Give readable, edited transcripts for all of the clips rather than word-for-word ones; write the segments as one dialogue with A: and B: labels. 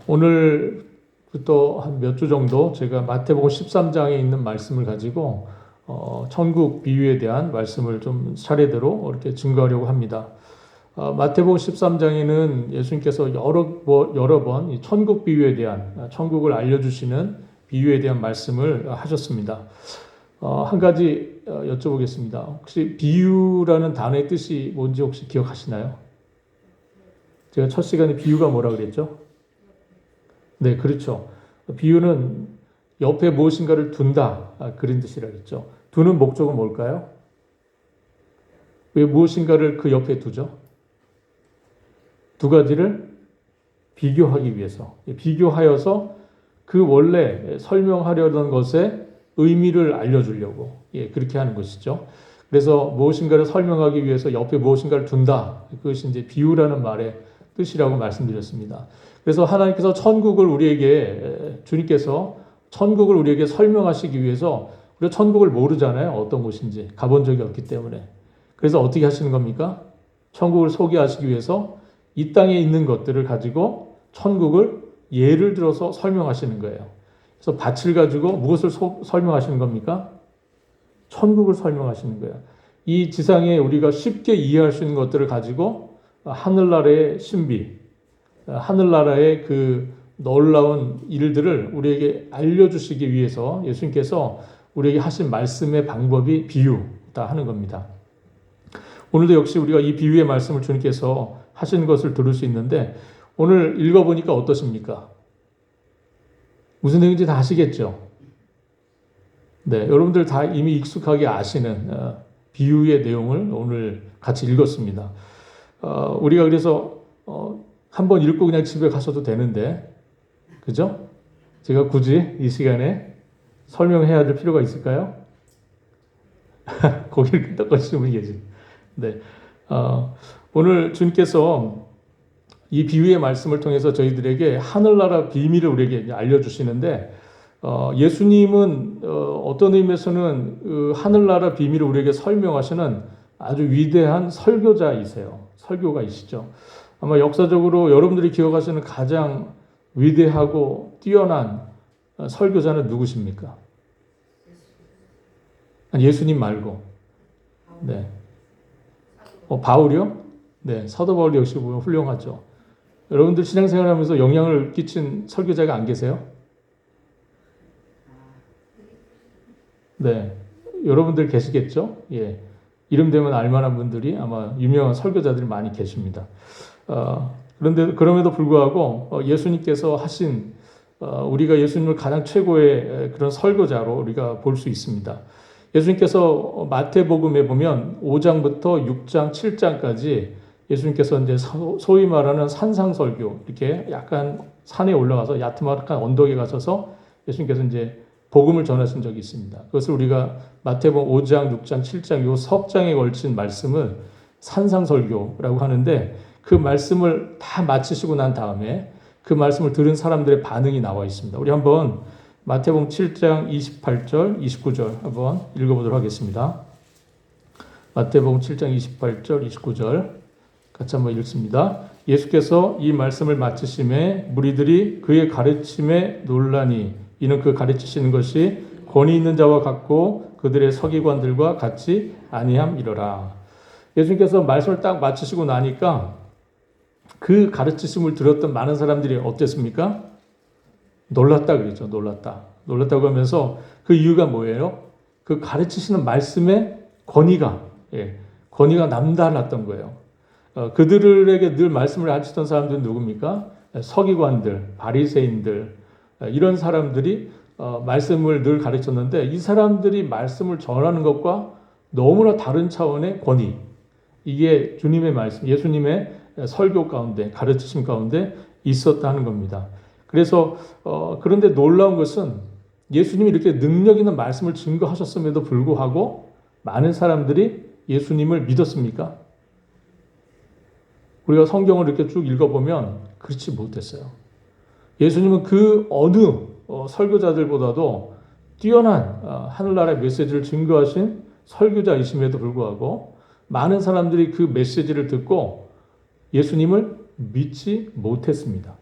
A: 오늘부터 한 몇 주 정도 제가 마태복음 13장에 있는 말씀을 가지고 천국 비유에 대한 말씀을 좀 차례대로 이렇게 증거하려고 합니다. 마태복음 13장에는 예수님께서 여러 번 이 천국 비유에 대한 천국을 알려주시는 비유에 대한 말씀을 하셨습니다. 한 가지 여쭤보겠습니다. 혹시 비유라는 단어의 뜻이 뭔지 혹시 기억하시나요? 제가 첫 시간에 비유가 뭐라 그랬죠? 네, 그렇죠. 비유는 옆에 무엇인가를 둔다, 그런 뜻이라 그랬죠. 두는 목적은 뭘까요? 왜 무엇인가를 그 옆에 두죠? 두 가지를 비교하기 위해서, 비교하여서 그 원래 설명하려던 것의 의미를 알려주려고, 그렇게 하는 것이죠. 그래서 무엇인가를 설명하기 위해서 옆에 무엇인가를 둔다. 그것이 이제 비유라는 말의 뜻이라고 말씀드렸습니다. 그래서 하나님께서 주님께서 천국을 우리에게 설명하시기 위해서, 우리가 천국을 모르잖아요. 어떤 곳인지. 가본 적이 없기 때문에. 그래서 어떻게 하시는 겁니까? 천국을 소개하시기 위해서 이 땅에 있는 것들을 가지고 천국을 예를 들어서 설명하시는 거예요. 그래서 밭을 가지고 무엇을 설명하시는 겁니까? 천국을 설명하시는 거예요. 이 지상에 우리가 쉽게 이해할 수 있는 것들을 가지고 하늘나라의 신비, 하늘나라의 그 놀라운 일들을 우리에게 알려주시기 위해서 예수님께서 우리에게 하신 말씀의 방법이 비유다 하는 겁니다. 오늘도 역시 우리가 이 비유의 말씀을 주님께서 하시는 것을 들을 수 있는데, 오늘 읽어보니까 어떠십니까? 무슨 내용인지 다 아시겠죠? 네, 여러분들 다 이미 익숙하게 아시는 비유의 내용을 오늘 같이 읽었습니다. 우리가 그래서 한번 읽고 그냥 집에 가셔도 되는데, 그죠? 제가 굳이 이 시간에 설명해야 될 필요가 있을까요? 고개를 끄덕거리시는 분이 계시. 네, 오늘 주님께서 이 비유의 말씀을 통해서 저희들에게 하늘나라 비밀을 우리에게 알려주시는데, 예수님은 어떤 의미에서는 그 하늘나라 비밀을 우리에게 설명하시는 아주 위대한 설교자이세요. 설교가이시죠. 아마 역사적으로 여러분들이 기억하시는 가장 위대하고 뛰어난 설교자는 누구십니까? 예수님 말고. 네. 바울이요? 네. 사도 바울 역시 보면 훌륭하죠. 여러분들 신앙생활 하면서 영향을 끼친 설교자가 안 계세요? 네. 여러분들 계시겠죠? 예. 이름 되면 알만한 분들이 아마 유명한 설교자들이 많이 계십니다. 그럼에도 불구하고 예수님께서 하신 우리가 예수님을 가장 최고의 그런 설교자로 우리가 볼 수 있습니다. 예수님께서 마태복음에 보면 5장부터 6장, 7장까지 예수님께서 이제 소위 말하는 산상설교, 이렇게 약간 산에 올라가서 야트막한 언덕에 가셔서 예수님께서 이제 복음을 전하신 적이 있습니다. 그것을 우리가 마태복음 5장, 6장, 7장 요 석장에 걸친 말씀을 산상설교라고 하는데, 그 말씀을 다 마치시고 난 다음에 그 말씀을 들은 사람들의 반응이 나와 있습니다. 우리 한번 마태복음 7장 28절, 29절 한번 읽어보도록 하겠습니다. 마태복음 7장 28절, 29절 같이 한번 읽습니다. 예수께서 이 말씀을 마치심에 무리들이 그의 가르침에 놀라니 이는 그 가르치시는 것이 권위 있는 자와 같고 그들의 서기관들과 같이 아니함이로라. 예수님께서 말씀을 딱 마치시고 나니까 그 가르치심을 들었던 많은 사람들이 어땠습니까? 놀랐다 그러죠. 놀랐다고 하면서 그 이유가 뭐예요? 그 가르치시는 말씀의 권위가 남달랐던 거예요. 그들에게 늘 말씀을 가르치던 사람들은 누굽니까? 서기관들, 바리새인들, 이런 사람들이 말씀을 늘 가르쳤는데, 이 사람들이 말씀을 전하는 것과 너무나 다른 차원의 권위, 이게 주님의 말씀, 예수님의 설교 가운데, 가르치심 가운데 있었다는 겁니다. 그래서 그런데 놀라운 것은 예수님이 이렇게 능력 있는 말씀을 증거하셨음에도 불구하고 많은 사람들이 예수님을 믿었습니까? 우리가 성경을 이렇게 쭉 읽어보면 그렇지 못했어요. 예수님은 그 어느 설교자들보다도 뛰어난 하늘나라의 메시지를 증거하신 설교자이심에도 불구하고 많은 사람들이 그 메시지를 듣고 예수님을 믿지 못했습니다.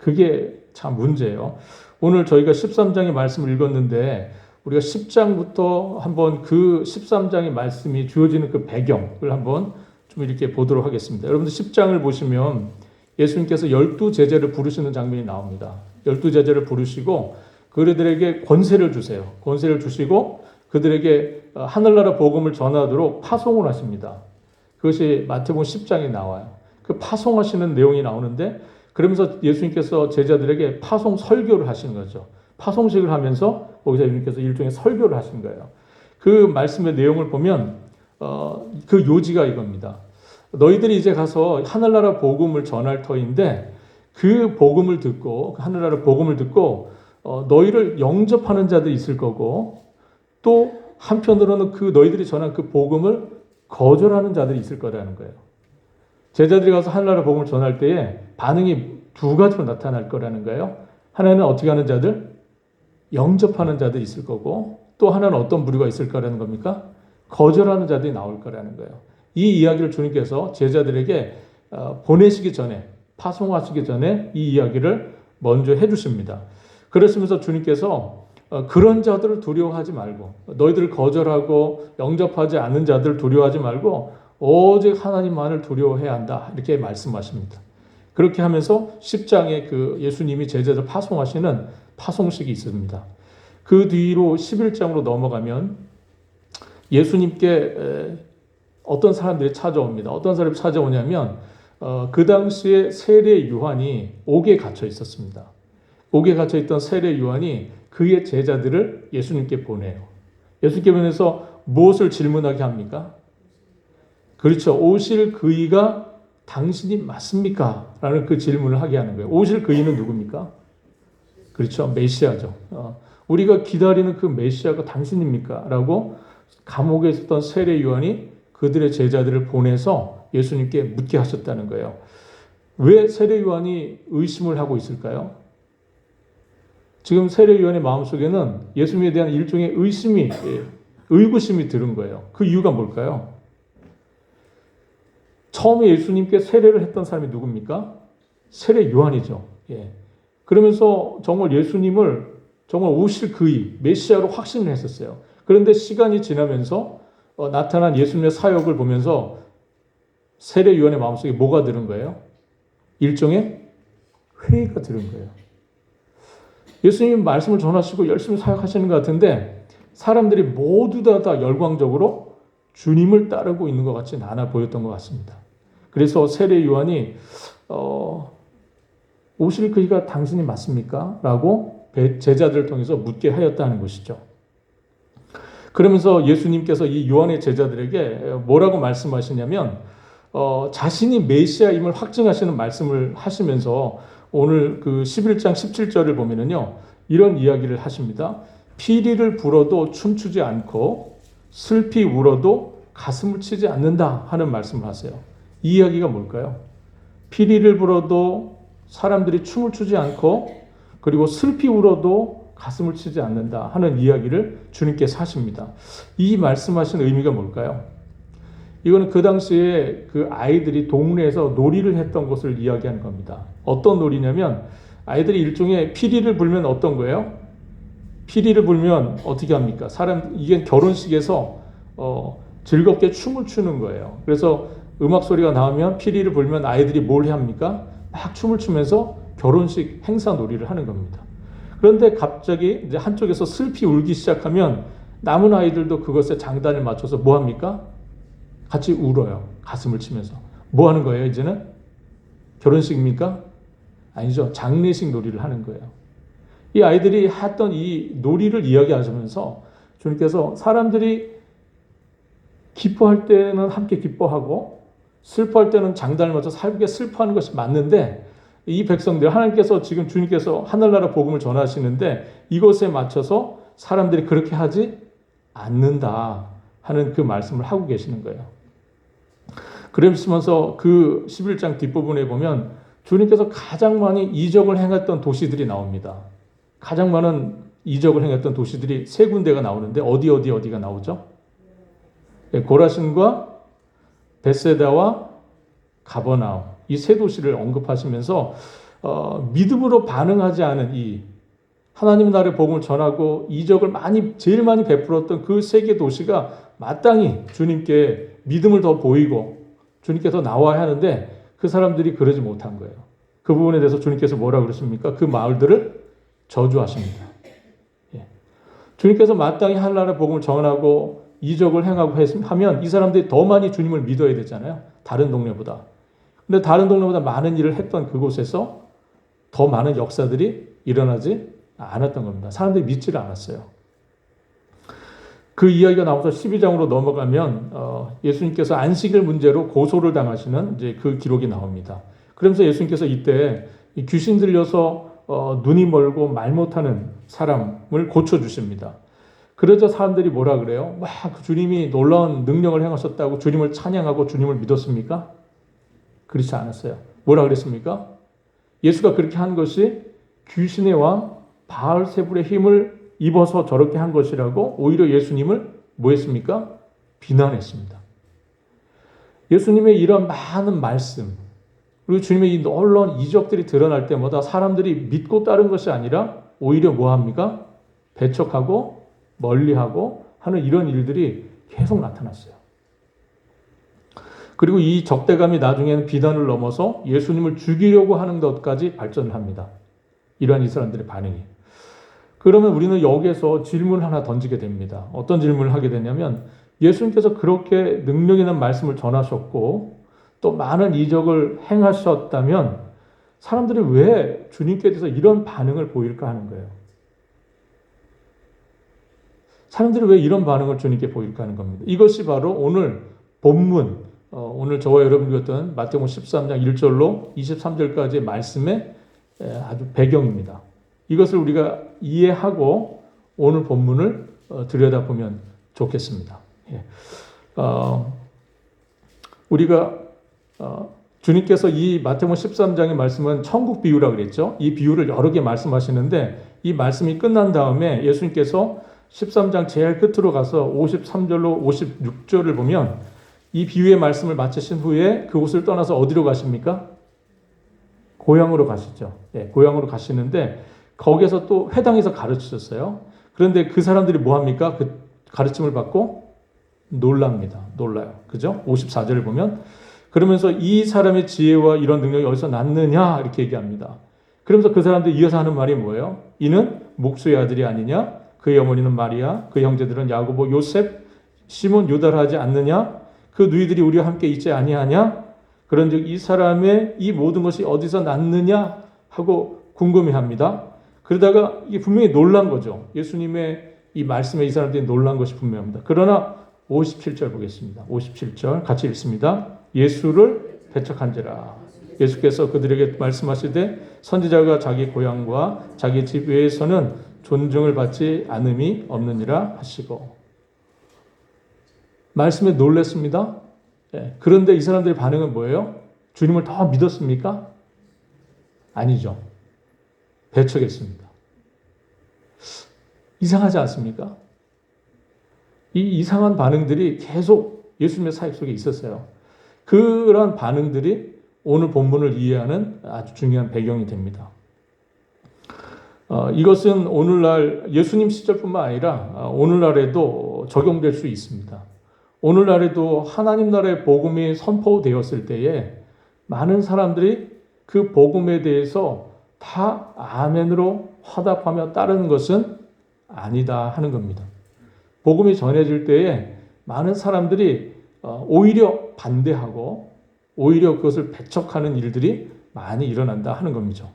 A: 그게 참 문제예요. 오늘 저희가 13장의 말씀을 읽었는데 우리가 10장부터 한번 그 13장의 말씀이 주어지는 그 배경을 한번 좀 이렇게 보도록 하겠습니다. 여러분들 10장을 보시면 예수님께서 12제자를 부르시는 장면이 나옵니다. 12제자를 부르시고 그들에게 권세를 주세요. 권세를 주시고 그들에게 하늘나라 복음을 전하도록 파송을 하십니다. 그것이 마태복음 10장에 나와요. 그 파송하시는 내용이 나오는데 그러면서 예수님께서 제자들에게 파송 설교를 하시는 거죠. 파송식을 하면서 거기서 예수님께서 일종의 설교를 하신 거예요. 그 말씀의 내용을 보면 그 요지가 이겁니다. 너희들이 이제 가서 하늘나라 복음을 전할 터인데 그 복음을 듣고 그 하늘나라 복음을 듣고 너희를 영접하는 자들이 있을 거고 또 한편으로는 그 너희들이 전한 그 복음을 거절하는 자들이 있을 거라는 거예요. 제자들이 가서 하늘나라 복음을 전할 때에 반응이 두 가지로 나타날 거라는 거예요. 하나는 어떻게 하는 자들? 영접하는 자들이 있을 거고 또 하나는 어떤 부류가 있을 거라는 겁니까? 거절하는 자들이 나올 거라는 거예요. 이 이야기를 주님께서 제자들에게 보내시기 전에 파송하시기 전에 이 이야기를 먼저 해주십니다. 그러시면서 주님께서 그런 자들을 두려워하지 말고 너희들을 거절하고 영접하지 않는 자들을 두려워하지 말고 오직 하나님만을 두려워해야 한다 이렇게 말씀하십니다. 그렇게 하면서 10장에 그 예수님이 제자들 파송하시는 파송식이 있습니다. 그 뒤로 11장으로 넘어가면 예수님께 어떤 사람들이 찾아옵니다. 어떤 사람이 찾아오냐면 그 당시에 세례 요한이 옥에 갇혀 있었습니다. 옥에 갇혀 있던 세례 요한이 그의 제자들을 예수님께 보내요. 예수님께 보내서 무엇을 질문하게 합니까? 그렇죠. 오실 그이가 당신이 맞습니까? 라는 그 질문을 하게 하는 거예요. 오실 그이는 누굽니까? 그렇죠. 메시아죠. 우리가 기다리는 그 메시아가 당신입니까? 라고 감옥에 있었던 세례 요한이 그들의 제자들을 보내서 예수님께 묻게 하셨다는 거예요. 왜 세례 요한이 의심을 하고 있을까요? 지금 세례 요한의 마음속에는 예수님에 대한 일종의 의구심이 들은 거예요. 그 이유가 뭘까요? 처음에 예수님께 세례를 했던 사람이 누굽니까? 세례 요한이죠. 그러면서 정말 예수님을 정말 오실 그이, 메시아로 확신을 했었어요. 그런데 시간이 지나면서 나타난 예수님의 사역을 보면서 세례 요한의 마음속에 뭐가 들은 거예요? 일종의 회의가 들은 거예요. 예수님이 말씀을 전하시고 열심히 사역하시는 것 같은데 사람들이 모두 다 열광적으로 주님을 따르고 있는 것 같지는 않아 보였던 것 같습니다. 그래서 세례 요한이 오실 그이가 당신이 맞습니까? 라고 제자들을 통해서 묻게 하였다는 것이죠. 그러면서 예수님께서 이 요한의 제자들에게 뭐라고 말씀하시냐면 자신이 메시아임을 확증하시는 말씀을 하시면서 오늘 그 11장 17절을 보면은요 이런 이야기를 하십니다. 피리를 불어도 춤추지 않고 슬피 울어도 가슴을 치지 않는다 하는 말씀을 하세요. 이 이야기가 뭘까요? 피리를 불어도 사람들이 춤을 추지 않고 그리고 슬피 울어도 가슴을 치지 않는다 하는 이야기를 주님께서 하십니다. 이 말씀하신 의미가 뭘까요? 이거는 그 당시에 그 아이들이 동네에서 놀이를 했던 것을 이야기하는 겁니다. 어떤 놀이냐면 아이들이 일종의 피리를 불면 어떤 거예요? 피리를 불면 어떻게 합니까? 이게 결혼식에서 즐겁게 춤을 추는 거예요. 그래서 음악 소리가 나오면 피리를 불면 아이들이 뭘 해야 합니까? 막 춤을 추면서 결혼식 행사 놀이를 하는 겁니다. 그런데 갑자기 이제 한쪽에서 슬피 울기 시작하면 남은 아이들도 그것에 장단을 맞춰서 뭐 합니까? 같이 울어요. 가슴을 치면서. 뭐 하는 거예요, 이제는? 결혼식입니까? 아니죠. 장례식 놀이를 하는 거예요. 이 아이들이 했던 이 놀이를 이야기하시면서 주님께서 사람들이 기뻐할 때는 함께 기뻐하고 슬퍼할 때는 장단을 맞춰서 함께 슬퍼하는 것이 맞는데 이 백성들, 하나님께서 지금 주님께서 하늘나라 복음을 전하시는데 이것에 맞춰서 사람들이 그렇게 하지 않는다 하는 그 말씀을 하고 계시는 거예요. 그러시면서 그 11장 뒷부분에 보면 주님께서 가장 많이 이적을 행했던 도시들이 나옵니다. 가장 많은 이적을 행했던 도시들이 세 군데가 나오는데 어디가 나오죠? 고라신과 베세다와 가버나움 이 세 도시를 언급하시면서 믿음으로 반응하지 않은 이 하나님 나라의 복음을 전하고 이적을 제일 많이 베풀었던 그 세계 도시가 마땅히 주님께 믿음을 더 보이고 주님께서 나와야 하는데 그 사람들이 그러지 못한 거예요. 그 부분에 대해서 주님께서 뭐라고 그러십니까? 그 마을들을 저주하십니다. 예. 주님께서 마땅히 하나님의 복음을 전하고 이적을 행하고 하면 이 사람들이 더 많이 주님을 믿어야 되잖아요. 다른 동네보다. 근데 다른 동네보다 많은 일을 했던 그곳에서 더 많은 역사들이 일어나지 않았던 겁니다. 사람들이 믿지를 않았어요. 그 이야기가 나와서 12장으로 넘어가면 예수님께서 안식일 문제로 고소를 당하시는 이제 그 기록이 나옵니다. 그러면서 예수님께서 이때 귀신 들려서 눈이 멀고 말 못하는 사람을 고쳐주십니다. 그러자 사람들이 뭐라 그래요? 와, 그 주님이 놀라운 능력을 행하셨다고 주님을 찬양하고 주님을 믿었습니까? 그렇지 않았어요. 뭐라 그랬습니까? 예수가 그렇게 한 것이 귀신의 왕 바알세불의 힘을 입어서 저렇게 한 것이라고 오히려 예수님을 뭐 했습니까? 비난했습니다. 예수님의 이런 많은 말씀, 그리고 주님의 이 놀라운 이적들이 드러날 때마다 사람들이 믿고 따른 것이 아니라 오히려 뭐 합니까? 배척하고 멀리하고 하는 이런 일들이 계속 나타났어요. 그리고 이 적대감이 나중에는 비난을 넘어서 예수님을 죽이려고 하는 것까지 발전을 합니다. 이러한 이 사람들의 반응이. 그러면 우리는 여기에서 질문을 하나 던지게 됩니다. 어떤 질문을 하게 되냐면 예수님께서 그렇게 능력 있는 말씀을 전하셨고 또 많은 이적을 행하셨다면 사람들이 왜 주님께 대해서 이런 반응을 보일까 하는 거예요. 사람들이 왜 이런 반응을 주님께 보일까 하는 겁니다. 이것이 바로 오늘 본문, 오늘 저와 여러분이 읽었던 마태복음 13장 1절로 23절까지의 말씀의 아주 배경입니다. 이것을 우리가 이해하고 오늘 본문을 들여다보면 좋겠습니다. 예. 우리가 주님께서 이 마태복음 13장의 말씀은 천국 비유라고 그랬죠. 이 비유를 여러 개 말씀하시는데 이 말씀이 끝난 다음에 예수님께서 13장 제일 끝으로 가서 53절로 56절을 보면 이 비유의 말씀을 마치신 후에 그곳을 떠나서 어디로 가십니까? 고향으로 가시죠. 예, 고향으로 가시는데 거기에서 또 회당에서 가르치셨어요. 그런데 그 사람들이 뭐 합니까? 그 가르침을 받고 놀랍니다. 놀라요. 그죠? 54절을 보면 그러면서 이 사람의 지혜와 이런 능력이 어디서 났느냐 이렇게 얘기합니다. 그러면서 그 사람들이 이어서 하는 말이 뭐예요? 이는 목수의 아들이 아니냐? 그의 어머니는 마리아, 그 형제들은 야고보, 요셉, 시몬, 유다라 하지 않느냐? 그 누이들이 우리와 함께 있지 아니하냐? 그런즉 이 사람의 이 모든 것이 어디서 났느냐 하고 궁금해합니다. 그러다가 이게 분명히 놀란 거죠. 예수님의 이 말씀에 이 사람들이 놀란 것이 분명합니다. 그러나 57절 보겠습니다. 57절 같이 읽습니다. 예수를 배척한지라. 예수께서 그들에게 말씀하시되 선지자가 자기 고향과 자기 집 외에서는 존중을 받지 않음이 없느니라 하시고. 말씀에 놀랐습니다. 네. 그런데 이 사람들의 반응은 뭐예요? 주님을 더 믿었습니까? 아니죠. 배척했습니다. 이상하지 않습니까? 이 이상한 반응들이 계속 예수님의 사역 속에 있었어요. 그런 반응들이 오늘 본문을 이해하는 아주 중요한 배경이 됩니다. 이것은 오늘날 예수님 시절뿐만 아니라 오늘날에도 적용될 수 있습니다. 오늘날에도 하나님 나라의 복음이 선포되었을 때에 많은 사람들이 그 복음에 대해서 다 아멘으로 화답하며 따르는 것은 아니다 하는 겁니다. 복음이 전해질 때에 많은 사람들이 오히려 반대하고 오히려 그것을 배척하는 일들이 많이 일어난다 하는 겁니다.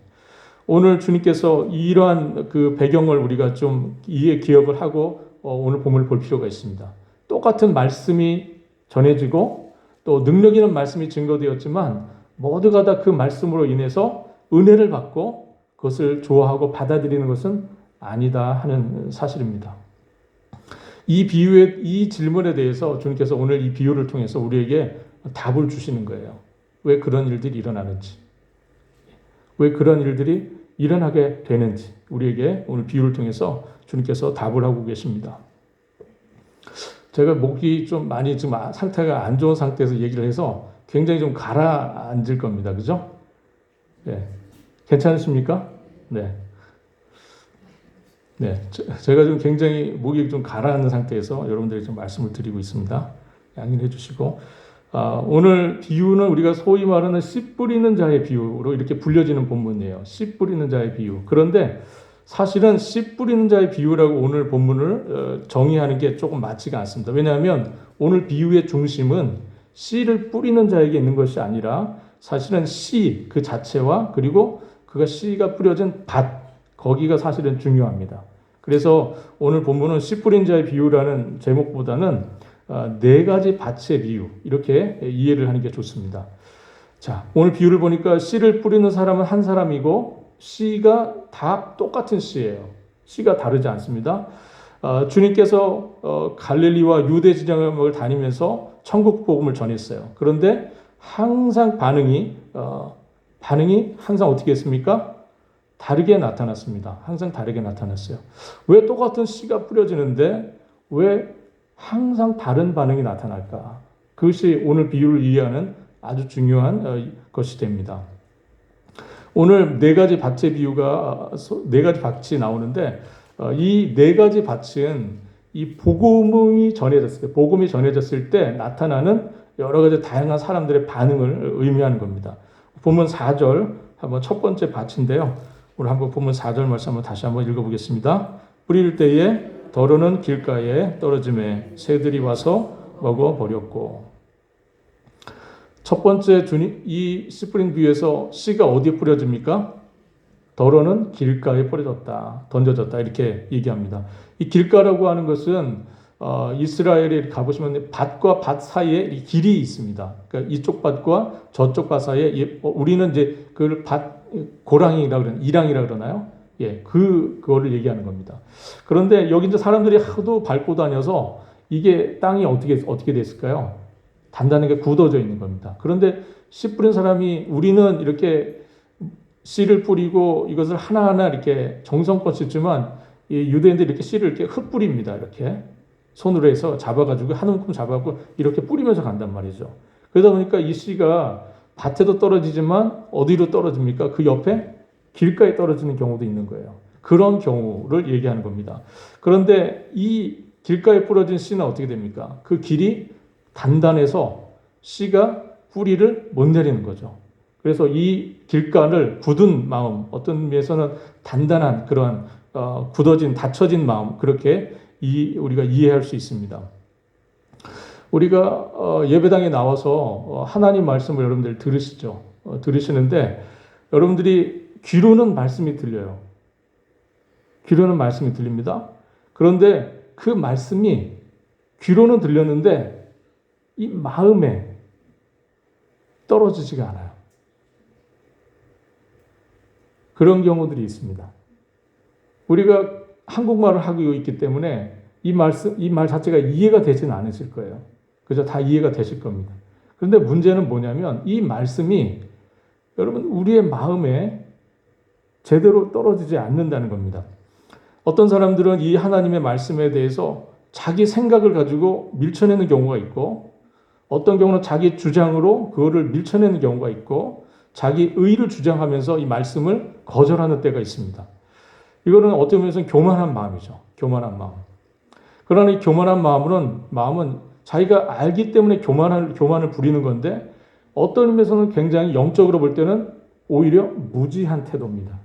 A: 오늘 주님께서 이러한 그 배경을 우리가 좀 기억을 하고 오늘 본문을 볼 필요가 있습니다. 똑같은 말씀이 전해지고 또 능력 있는 말씀이 증거되었지만 모두가 다 그 말씀으로 인해서 은혜를 받고 그것을 좋아하고 받아들이는 것은 아니다 하는 사실입니다. 이 질문에 대해서 주님께서 오늘 이 비유를 통해서 우리에게 답을 주시는 거예요. 왜 그런 일들이 일어나는지, 왜 그런 일들이 일어나게 되는지 우리에게 오늘 비유를 통해서 주님께서 답을 하고 계십니다. 제가 목이 좀 많이 지금 상태가 안 좋은 상태에서 얘기를 해서 굉장히 좀 가라앉을 겁니다. 그죠? 예. 괜찮으십니까? 네. 네. 제가 좀 굉장히 목이 좀 가라앉는 상태에서 여러분들에게 좀 말씀을 드리고 있습니다. 양해해 주시고. 오늘 비유는 우리가 소위 말하는 씨 뿌리는 자의 비유로 이렇게 불려지는 본문이에요. 씨 뿌리는 자의 비유. 그런데 사실은 씨 뿌리는 자의 비유라고 오늘 본문을 정의하는 게 조금 맞지가 않습니다. 왜냐하면 오늘 비유의 중심은 씨를 뿌리는 자에게 있는 것이 아니라 사실은 씨 그 자체와 그리고 그가 씨가 뿌려진 밭 거기가 사실은 중요합니다. 그래서 오늘 본문은 씨 뿌린 자의 비유라는 제목보다는 네 가지 밭의 비유 이렇게 이해를 하는 게 좋습니다. 자, 오늘 비유를 보니까 씨를 뿌리는 사람은 한 사람이고 씨가 다 똑같은 씨예요. 씨가 다르지 않습니다. 주님께서 갈릴리와 유대 지방을 다니면서 천국 복음을 전했어요. 그런데 항상 반응이 항상 어떻게 했습니까? 다르게 나타났습니다. 항상 다르게 나타났어요. 왜 똑같은 씨가 뿌려지는데 왜 항상 다른 반응이 나타날까? 그것이 오늘 비유를 이해하는 아주 중요한 것이 됩니다. 오늘 네 가지 밭의 비유가 네 가지 밭이 나오는데 이 네 가지 밭은 이 복음이 전해졌을 때 나타나는 여러 가지 다양한 사람들의 반응을 의미하는 겁니다. 본문 4절 한번 첫 번째 밭인데요. 오늘 한번 본문 4절 말씀 한번 다시 한번 읽어보겠습니다. 뿌릴 때에 더러는 길가에 떨어짐에 새들이 와서 먹어버렸고. 첫 번째 이 씨 뿌린 비유에서 씨가 어디에 뿌려집니까? 더러는 길가에 뿌려졌다, 던져졌다 이렇게 얘기합니다. 이 길가라고 하는 것은 이스라엘에 가보시면 밭과 밭 사이에 이 길이 있습니다. 그러니까 이쪽 밭과 저쪽 밭 사이에 우리는 이제 그걸 고랑이라 그러나 이랑이라 그러나요? 예, 그거를 얘기하는 겁니다. 그런데 여기 이제 사람들이 하도 밟고 다녀서 이게 땅이 어떻게 됐을까요? 단단하게 굳어져 있는 겁니다. 그런데 씨 뿌린 사람이 우리는 이렇게 씨를 뿌리고 이것을 하나하나 이렇게 정성껏 씻지만 이 유대인들이 이렇게 씨를 이렇게 흩뿌립니다. 이렇게 손으로 해서 잡아가지고 한 움큼 잡아갖고 이렇게 뿌리면서 간단 말이죠. 그러다 보니까 이 씨가 밭에도 떨어지지만 어디로 떨어집니까? 그 옆에 길가에 떨어지는 경우도 있는 거예요. 그런 경우를 얘기하는 겁니다. 그런데 이 길가에 뿌려진 씨는 어떻게 됩니까? 그 길이 단단해서 씨가 뿌리를 못 내리는 거죠. 그래서 이 길가를 굳은 마음, 어떤 의미에서는 단단한 그러한 굳어진, 닫혀진 마음, 그렇게 우리가 이해할 수 있습니다. 우리가 예배당에 나와서 하나님 말씀을 여러분들 들으시죠. 들으시는데 여러분들이 귀로는 말씀이 들려요. 귀로는 말씀이 들립니다. 그런데 그 말씀이 귀로는 들렸는데 이 마음에 떨어지지가 않아요. 그런 경우들이 있습니다. 우리가 한국말을 하고 있기 때문에 이 말 자체가 이해가 되지는 않으실 거예요. 그죠? 다 이해가 되실 겁니다. 그런데 문제는 뭐냐면 이 말씀이 여러분 우리의 마음에 제대로 떨어지지 않는다는 겁니다. 어떤 사람들은 이 하나님의 말씀에 대해서 자기 생각을 가지고 밀쳐내는 경우가 있고 어떤 경우는 자기 주장으로 그거를 밀쳐내는 경우가 있고 자기 의를 주장하면서 이 말씀을 거절하는 때가 있습니다. 이거는 어떤 면에서는 교만한 마음이죠. 교만한 마음. 그러나 이 교만한 마음은 자기가 알기 때문에 교만을 부리는 건데 어떤 의미에서는 굉장히 영적으로 볼 때는 오히려 무지한 태도입니다.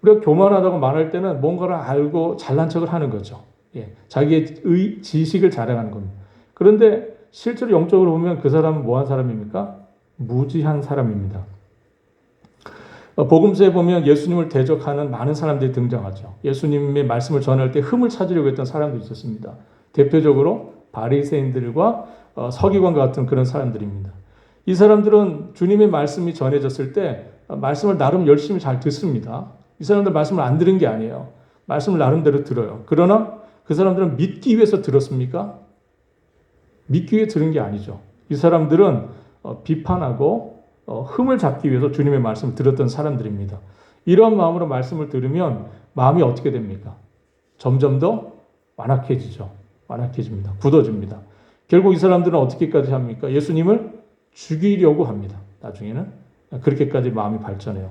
A: 우리가 교만하다고 말할 때는 뭔가를 알고 잘난 척을 하는 거죠. 예, 자기의 지식을 자랑하는 겁니다. 그런데 실제로 영적으로 보면 그 사람은 뭐한 사람입니까? 무지한 사람입니다. 복음서에 보면 예수님을 대적하는 많은 사람들이 등장하죠. 예수님의 말씀을 전할 때 흠을 찾으려고 했던 사람도 있었습니다. 대표적으로 바리새인들과 서기관과 같은 그런 사람들입니다. 이 사람들은 주님의 말씀이 전해졌을 때 말씀을 나름 열심히 잘 듣습니다. 이 사람들 말씀을 안 들은 게 아니에요. 말씀을 나름대로 들어요. 그러나 그 사람들은 믿기 위해서 들었습니까? 믿기 위해 들은 게 아니죠. 이 사람들은 비판하고 흠을 잡기 위해서 주님의 말씀을 들었던 사람들입니다. 이러한 마음으로 말씀을 들으면 마음이 어떻게 됩니까? 점점 더 완악해지죠. 완악해집니다. 굳어집니다. 결국 이 사람들은 어떻게까지 합니까? 예수님을 죽이려고 합니다. 나중에는 그렇게까지 마음이 발전해요.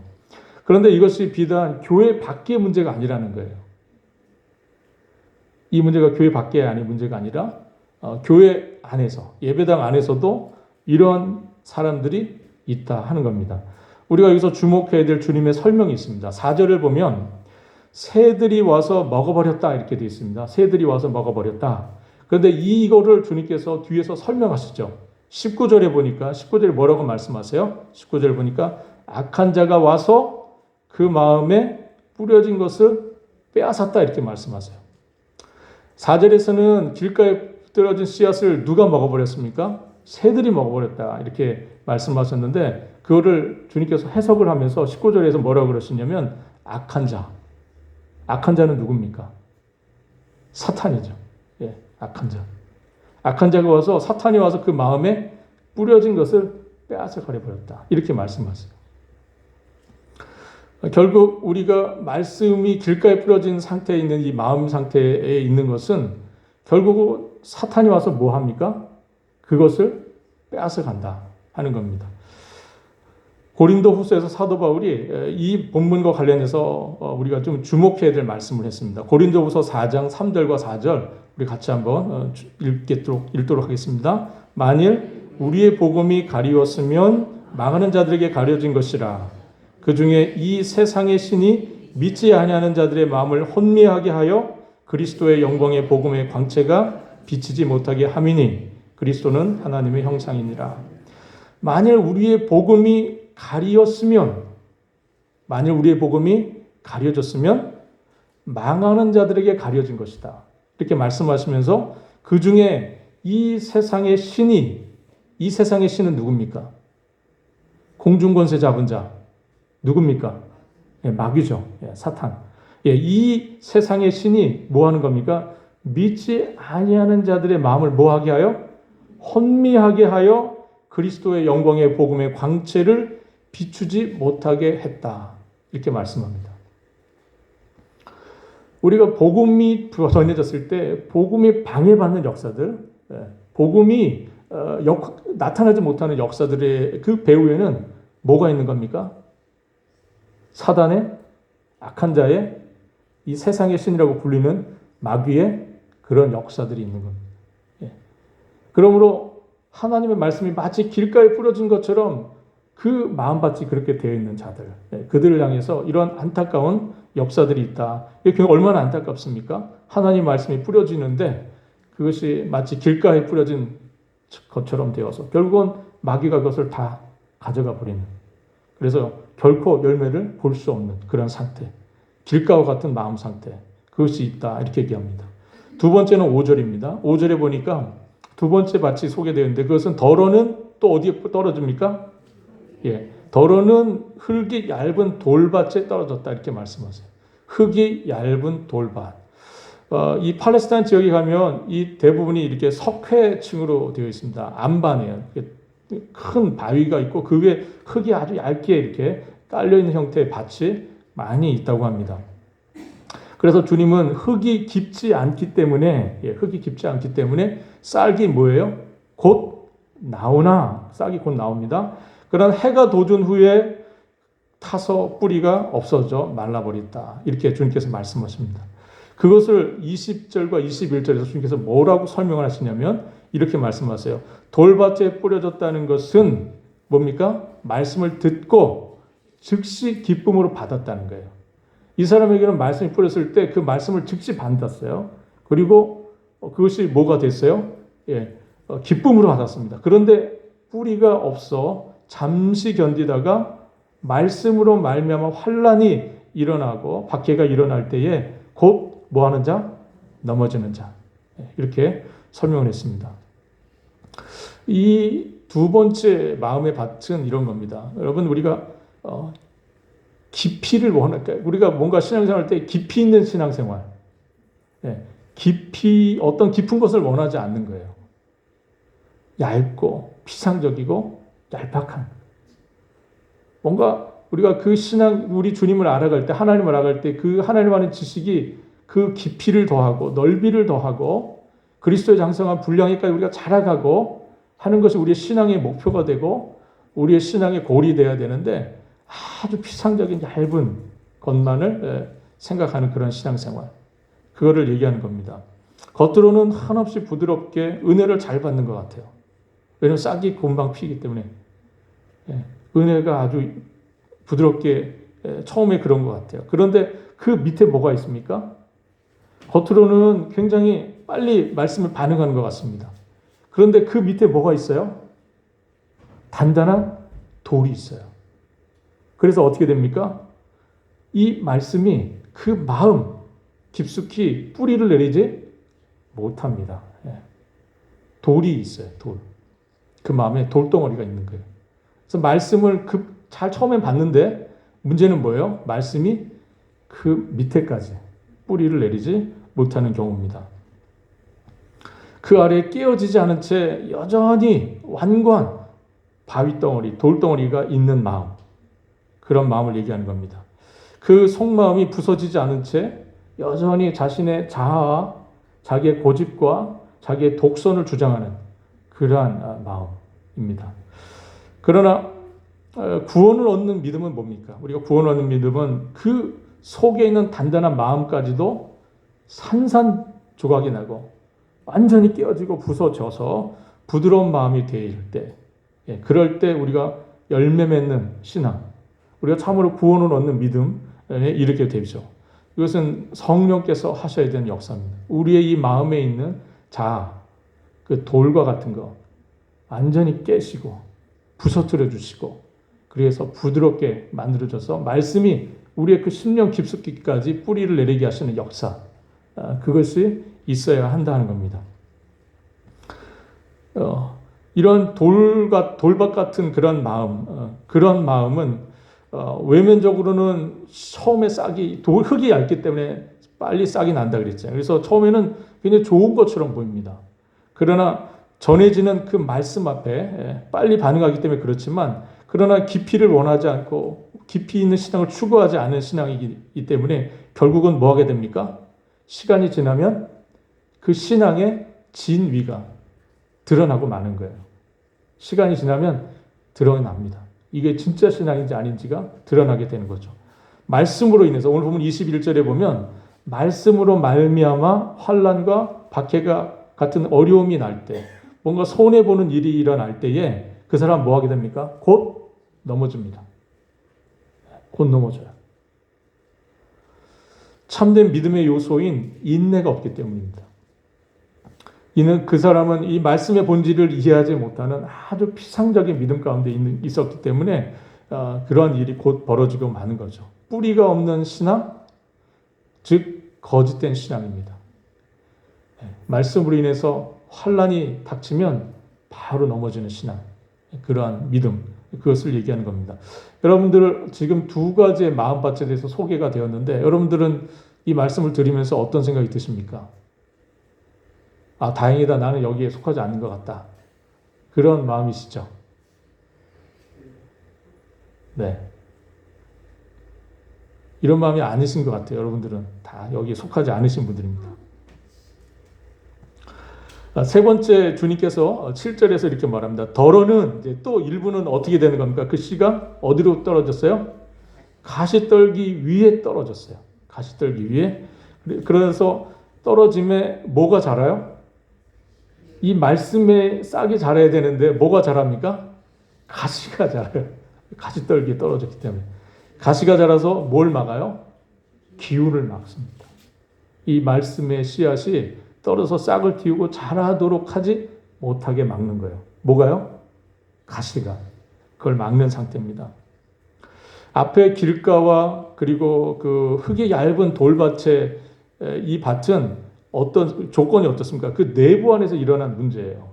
A: 그런데 이것이 비단 교회 밖의 문제가 아니라는 거예요. 이 문제가 교회 밖의 아닌 문제가 아니라 교회 안에서, 예배당 안에서도 이런 사람들이 있다 하는 겁니다. 우리가 여기서 주목해야 될 주님의 설명이 있습니다. 4절을 보면 새들이 와서 먹어버렸다 이렇게 되어 있습니다. 새들이 와서 먹어버렸다. 그런데 이거를 주님께서 뒤에서 설명하시죠. 19절에 보니까 19절에 뭐라고 말씀하세요? 19절에 보니까 악한 자가 와서 그 마음에 뿌려진 것을 빼앗았다 이렇게 말씀하세요. 4절에서는 길가에 떨어진 씨앗을 누가 먹어버렸습니까? 새들이 먹어버렸다 이렇게 말씀하셨는데 그거를 주님께서 해석을 하면서 19절에서 뭐라고 그러시냐면 악한 자. 악한 자는 누굽니까? 사탄이죠. 예, 악한 자. 악한 자가 와서 사탄이 와서 그 마음에 뿌려진 것을 빼앗아 가려버렸다. 이렇게 말씀하세요. 결국 우리가 말씀이 길가에 뿌려진 상태에 있는 이 마음 상태에 있는 것은 결국 사탄이 와서 뭐 합니까? 그것을 빼앗아 간다 하는 겁니다. 고린도 후서에서 사도 바울이 이 본문과 관련해서 우리가 좀 주목해야 될 말씀을 했습니다. 고린도 후서 4장 3절과 4절 우리 같이 한번 읽도록 하겠습니다. 만일 우리의 복음이 가리웠으면 망하는 자들에게 가려진 것이라. 그 중에 이 세상의 신이 믿지 아니하는 자들의 마음을 혼미하게 하여 그리스도의 영광의 복음의 광채가 비치지 못하게 함이니 그리스도는 하나님의 형상이니라. 만일 우리의 복음이 가려졌으면 망하는 자들에게 가려진 것이다. 이렇게 말씀하시면서 그 중에 이 세상의 신은 누굽니까? 공중권세 잡은 자. 누굽니까? 예, 마귀죠. 예, 사탄. 예, 이 세상의 신이 뭐 하는 겁니까? 믿지 아니하는 자들의 마음을 뭐하게 하여? 혼미하게 하여 그리스도의 영광의 복음의 광채를 비추지 못하게 했다. 이렇게 말씀합니다. 우리가 복음이 전해졌을 때 복음이 방해받는 역사들, 복음이 나타나지 못하는 역사들의 그 배후에는 뭐가 있는 겁니까? 사단의 악한 자의 이 세상의 신이라고 불리는 마귀의 그런 역사들이 있는 겁니다. 그러므로 하나님의 말씀이 마치 길가에 뿌려진 것처럼 그 마음밭이 그렇게 되어 있는 자들, 그들을 향해서 이런 안타까운 역사들이 있다. 이게 얼마나 안타깝습니까? 하나님 말씀이 뿌려지는데 그것이 마치 길가에 뿌려진 것처럼 되어서 결국은 마귀가 그것을 다 가져가 버리는. 그래서 결코 열매를 볼 수 없는 그런 상태. 길가와 같은 마음 상태. 그것이 있다. 이렇게 얘기합니다. 두 번째는 5절입니다. 5절에 보니까 두 번째 밭이 소개되어 있는데 그것은 덜어는 또 어디에 떨어집니까? 예, 덜어는 흙이 얇은 돌밭에 떨어졌다 이렇게 말씀하세요. 흙이 얇은 돌밭. 이 팔레스타인 지역에 가면 이 대부분이 이렇게 석회층으로 되어 있습니다. 안반이에요. 큰 바위가 있고 그 위에 흙이 아주 얇게 이렇게 깔려 있는 형태의 밭이 많이 있다고 합니다. 그래서 주님은 흙이 깊지 않기 때문에 싹이 뭐예요? 곧 나오나 싹이 곧 나옵니다. 그런 해가 돋은 후에 타서 뿌리가 없어져 말라버렸다. 이렇게 주님께서 말씀하십니다. 그것을 20절과 21절에서 주님께서 뭐라고 설명을 하시냐면 이렇게 말씀하세요. 돌밭에 뿌려졌다는 것은 뭡니까? 말씀을 듣고 즉시 기쁨으로 받았다는 거예요. 이 사람에게는 말씀이 뿌렸을 때 그 말씀을 즉시 받았어요. 그리고 그것이 뭐가 됐어요? 기쁨으로 받았습니다. 그런데 뿌리가 없어 잠시 견디다가 말씀으로 말미암아 환란이 일어나고 박해가 일어날 때에 곧 뭐 하는 자? 넘어지는 자. 이렇게 설명을 했습니다. 이 두 번째 마음의 밭은 이런 겁니다. 여러분 우리가 깊이를 원할까? 우리가 뭔가 신앙생활 할 때 깊이 있는 신앙생활, 어떤 깊은 것을 원하지 않는 거예요. 얇고 피상적이고 얄팍한. 뭔가 우리가 그 신앙, 우리 주님을 알아갈 때, 하나님을 알아갈 때 그 하나님 아는 지식이 그 깊이를 더하고 넓이를 더하고 그리스도의 장성한 분량에까지 우리가 자라가고 하는 것이 우리의 신앙의 목표가 되고 우리의 신앙의 골이 되어야 되는데 아주 피상적인 얇은 것만을 생각하는 그런 신앙생활. 그거를 얘기하는 겁니다. 겉으로는 한없이 부드럽게 은혜를 잘 받는 것 같아요. 왜냐하면 싹이 금방 피기 때문에. 은혜가 아주 부드럽게 처음에 그런 것 같아요. 그런데 그 밑에 뭐가 있습니까? 겉으로는 굉장히 빨리 말씀을 반응하는 것 같습니다. 그런데 그 밑에 뭐가 있어요? 단단한 돌이 있어요. 그래서 어떻게 됩니까? 이 말씀이 그 마음 깊숙이 뿌리를 내리지 못합니다. 돌이 있어요. 돌. 그 마음에 돌덩어리가 있는 거예요. 그래서 말씀을 잘 처음엔 봤는데 문제는 뭐예요? 말씀이 그 밑에까지 뿌리를 내리지 못하는 경우입니다. 그 아래에 깨어지지 않은 채 여전히 완고한 바위덩어리, 돌덩어리가 있는 마음, 그런 마음을 얘기하는 겁니다. 그 속마음이 부서지지 않은 채 여전히 자신의 자아와 자기의 고집과 자기의 독선을 주장하는 그러한 마음입니다. 그러나 구원을 얻는 믿음은 뭡니까? 우리가 구원을 얻는 믿음은 그 속에 있는 단단한 마음까지도 산산조각이 나고 완전히 깨어지고 부서져서 부드러운 마음이 되어질 때, 그럴 때 우리가 열매 맺는 신앙, 우리가 참으로 구원을 얻는 믿음에 이르게 되죠. 이것은 성령께서 하셔야 되는 역사입니다. 우리의 이 마음에 있는 자아, 그 돌과 같은 거 완전히 깨시고 부서뜨려 주시고, 그래서 부드럽게 만들어져서 말씀이 우리의 그 심령 깊숙이까지 뿌리를 내리게 하시는 역사, 그것이 있어야 한다는 겁니다. 이런 돌밭 같은 그런 마음, 그런 마음은 외면적으로는 처음에 흙이 얇기 때문에 빨리 싹이 난다 그랬잖아요. 그래서 처음에는 굉장히 좋은 것처럼 보입니다. 그러나 전해지는 그 말씀 앞에 빨리 반응하기 때문에 그렇지만, 그러나 깊이를 원하지 않고 깊이 있는 신앙을 추구하지 않은 신앙이기 때문에 결국은 뭐 하게 됩니까? 시간이 지나면 그 신앙의 진위가 드러나고 마는 거예요. 시간이 지나면 드러납니다. 이게 진짜 신앙인지 아닌지가 드러나게 되는 거죠. 말씀으로 인해서 오늘 보면 21절에 보면 말씀으로 말미암아 환난과 박해가 같은 어려움이 날 때, 뭔가 손해보는 일이 일어날 때에 그 사람 뭐 하게 됩니까? 곧 넘어집니다. 곧 넘어져요. 참된 믿음의 요소인 인내가 없기 때문입니다. 이는 그 사람은 이 말씀의 본질을 이해하지 못하는 아주 피상적인 믿음 가운데 있었기 때문에 그러한 일이 곧 벌어지고 마는 거죠. 뿌리가 없는 신앙, 즉 거짓된 신앙입니다. 말씀으로 인해서 환난이 닥치면 바로 넘어지는 신앙, 그러한 믿음, 그것을 얘기하는 겁니다. 여러분들 지금 두 가지의 마음밭에 대해서 소개가 되었는데, 여러분들은 이 말씀을 들으면서 어떤 생각이 드십니까? 아, 다행이다. 나는 여기에 속하지 않는 것 같다. 그런 마음이시죠? 네. 이런 마음이 아니신 것 같아요. 여러분들은 다 여기에 속하지 않으신 분들입니다. 세 번째, 주님께서 7절에서 이렇게 말합니다. 더러는 이제 또 일부는 어떻게 되는 겁니까? 그 씨가 어디로 떨어졌어요? 가시떨기 위에 떨어졌어요. 가시떨기 위에. 그래서 떨어짐에 뭐가 자라요? 이 말씀에 싹이 자라야 되는데 뭐가 자랍니까? 가시가 자라요. 가시떨기에 떨어졌기 때문에. 가시가 자라서 뭘 막아요? 기운을 막습니다. 이 말씀의 씨앗이 떨어서 싹을 틔우고 자라도록 하지 못하게 막는 거예요. 뭐가요? 가시가. 그걸 막는 상태입니다. 앞에 길가와 그리고 그 흙이 얇은 돌밭에 이 밭은 어떤 조건이 어떻습니까? 그 내부 안에서 일어난 문제예요.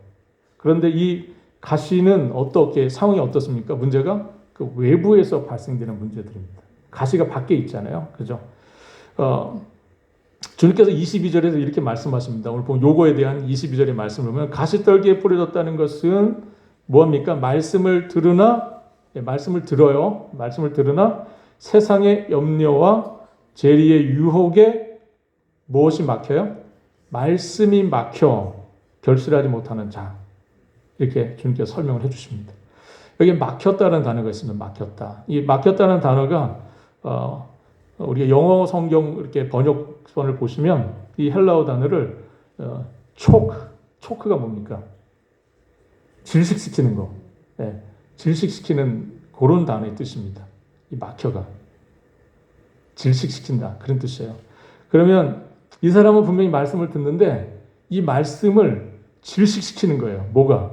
A: 그런데 이 가시는 어떻게 상황이 어떻습니까? 문제가 그 외부에서 발생되는 문제들입니다. 가시가 밖에 있잖아요. 그죠? 주님께서 22절에서 이렇게 말씀하십니다. 오늘 보면 요거에 대한 22절의 말씀을 보면 가시떨기에 뿌려졌다는 것은 뭐합니까? 말씀을 들으나 세상의 염려와 재리의 유혹에 무엇이 막혀요? 말씀이 막혀 결실하지 못하는 자. 이렇게 주님께서 설명을 해주십니다. 여기 막혔다는 단어가 있습니다. 막혔다. 이 막혔다는 단어가 우리가 영어 성경 이렇게 번역본을 보시면 이 헬라어 단어를 초크가 뭡니까? 질식시키는 거. 네, 질식시키는 그런 단어의 뜻입니다. 이 막혀가. 질식시킨다. 그런 뜻이에요. 그러면 이 사람은 분명히 말씀을 듣는데 이 말씀을 질식시키는 거예요. 뭐가?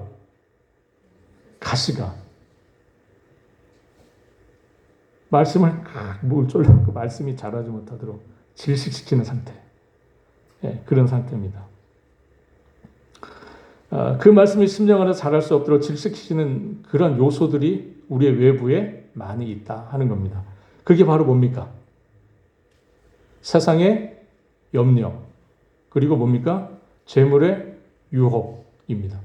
A: 가시가. 말씀을 뭘 쫄려고 말씀이 자라지 못하도록 질식시키는 상태. 네, 그런 상태입니다. 그 말씀이 심령 안에 자랄 수 없도록 질식시키는 그런 요소들이 우리의 외부에 많이 있다 하는 겁니다. 그게 바로 뭡니까? 세상의 염려, 그리고 뭡니까? 재물의 유혹입니다.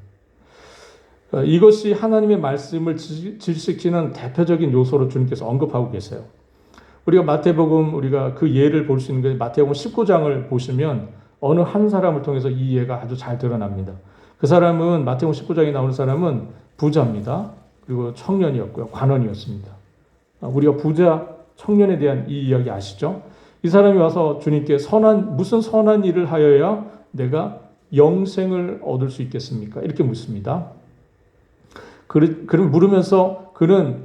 A: 이것이 하나님의 말씀을 질식시키는 대표적인 요소로 주님께서 언급하고 계세요. 우리가 마태복음, 우리가 그 예를 볼 수 있는 게 마태복음 19장을 보시면 어느 한 사람을 통해서 이 예가 아주 잘 드러납니다. 그 사람은 마태복음 19장에 나오는 사람은 부자입니다. 그리고 청년이었고요. 관원이었습니다. 우리가 부자 청년에 대한 이 이야기 아시죠? 이 사람이 와서 주님께 무슨 선한 일을 하여야 내가 영생을 얻을 수 있겠습니까? 이렇게 묻습니다. 그럼 물으면서 그는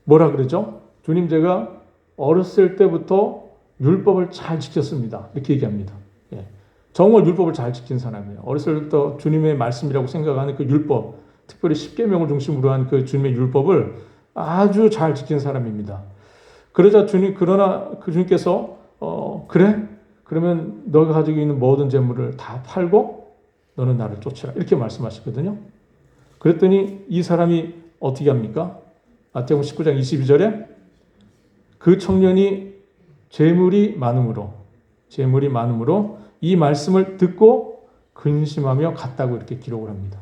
A: 뭐라 그러죠? 주님, 제가 어렸을 때부터 율법을 잘 지켰습니다. 이렇게 얘기합니다. 예. 정말 율법을 잘 지킨 사람이에요. 어렸을 때부터 주님의 말씀이라고 생각하는 그 율법, 특별히 십계명을 중심으로 한 그 주님의 율법을 아주 잘 지킨 사람입니다. 그러자 그러나 그 주님께서 그래? 그러면 너가 가지고 있는 모든 재물을 다 팔고 너는 나를 쫓으라. 이렇게 말씀하시거든요. 그랬더니 이 사람이 어떻게 합니까? 마태복음 19장 22절에 그 청년이 재물이 많음으로 이 말씀을 듣고 근심하며 갔다고 이렇게 기록을 합니다.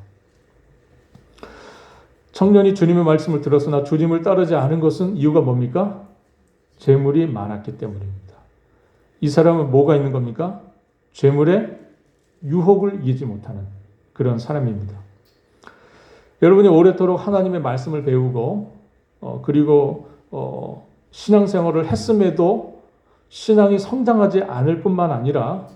A: 청년이 주님의 말씀을 들었으나 주님을 따르지 않은 것은 이유가 뭡니까? 재물이 많았기 때문입니다. 이 사람은 뭐가 있는 겁니까? 재물의 유혹을 이기지 못하는 그런 사람입니다. 여러분이 오래도록 하나님의 말씀을 배우고 그리고 신앙생활을 했음에도 신앙이 성장하지 않을 뿐만 아니라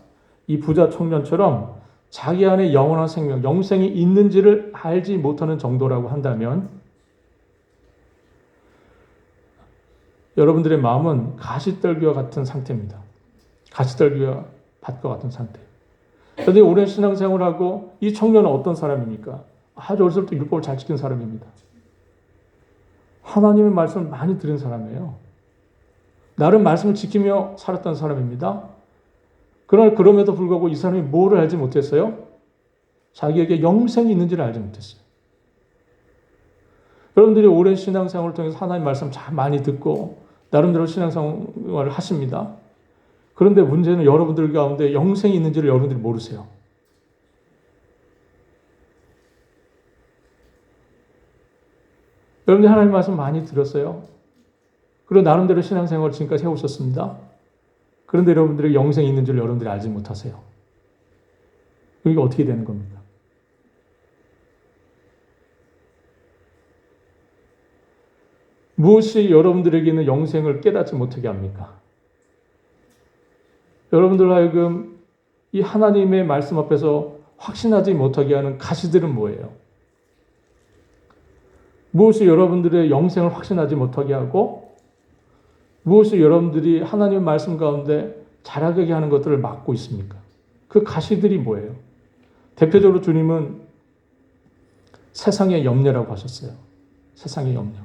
A: 이 부자 청년처럼 자기 안에 영원한 생명, 영생이 있는지를 알지 못하는 정도라고 한다면 여러분들의 마음은 가시떨기와 같은 상태입니다. 가시떨기와 밭과 같은 상태. 그런데 오랜 신앙생활하고 이 청년은 어떤 사람입니까? 아주 어렸을 때 율법을 잘 지킨 사람입니다. 하나님의 말씀을 많이 들은 사람이에요. 나름 말씀을 지키며 살았던 사람입니다. 그러나 그럼에도 불구하고 이 사람이 뭐를 알지 못했어요? 자기에게 영생이 있는지를 알지 못했어요. 여러분들이 오랜 신앙생활을 통해서 하나님의 말씀 참 많이 듣고 나름대로 신앙생활을 하십니다. 그런데 문제는 여러분들 가운데 영생이 있는지를 여러분들이 모르세요. 여러분들 하나님 말씀 많이 들었어요. 그리고 나름대로 신앙생활을 지금까지 해오셨습니다. 그런데 여러분들의 영생이 있는 줄 여러분들이 알지 못하세요. 이게 어떻게 되는 겁니까? 무엇이 여러분들에게는 영생을 깨닫지 못하게 합니까? 여러분들 하여금 이 하나님의 말씀 앞에서 확신하지 못하게 하는 가시들은 뭐예요? 무엇이 여러분들의 영생을 확신하지 못하게 하고 무엇이 여러분들이 하나님의 말씀 가운데 자라게 하는 것들을 막고 있습니까? 그 가시들이 뭐예요? 대표적으로 주님은 세상의 염려라고 하셨어요. 세상의 염려.